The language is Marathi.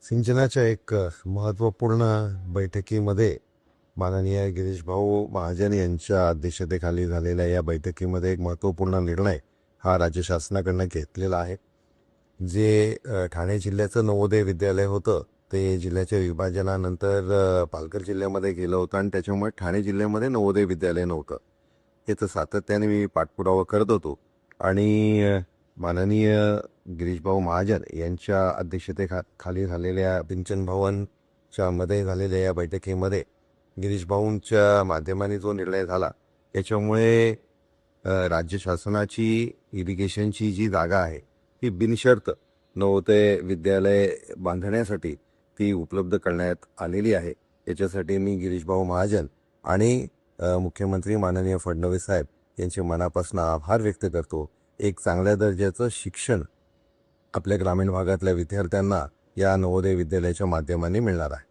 सिंचनाच्या एक महत्त्वपूर्ण बैठकीमध्ये माननीय गिरीश भाऊ महाजन यांच्या अध्यक्षतेखाली झालेल्या या बैठकीमध्ये एक महत्त्वपूर्ण निर्णय हा राज्य शासनाकडनं घेतलेला आहे. जे ठाणे जिल्ह्याचं नवोदय विद्यालय होतं ते जिल्ह्याच्या विभाजनानंतर पालघर जिल्ह्यामध्ये गेलं होतं आणि त्याच्यामुळे ठाणे जिल्ह्यामध्ये नवोदय विद्यालय नव्हतं. याचं सातत्याने मी पाठपुरावा करत होतो आणि माननीय गिरीशभाऊ महाजन यांच्या खाली झालेल्या पिंचन भवनच्या मध्ये झालेल्या या बैठकीमध्ये गिरीशभाऊंच्या माध्यमाने जो निर्णय झाला याच्यामुळे राज्य शासनाची इरिगेशनची जी जागा आहे ती बिनशर्त नवोदय विद्यालय बांधण्यासाठी ती उपलब्ध करण्यात आलेली आहे. याच्यासाठी मी गिरीशभाऊ महाजन आणि मुख्यमंत्री माननीय फडणवीस साहेब यांचे मनापासून आभार व्यक्त करतो. एक चांगल्या दर्जाचं शिक्षण आपल्या ग्रामीण भागातल्या विद्यार्थ्यांना या नवोदय विद्यालयाच्या माध्यमाने मिळणार आहे.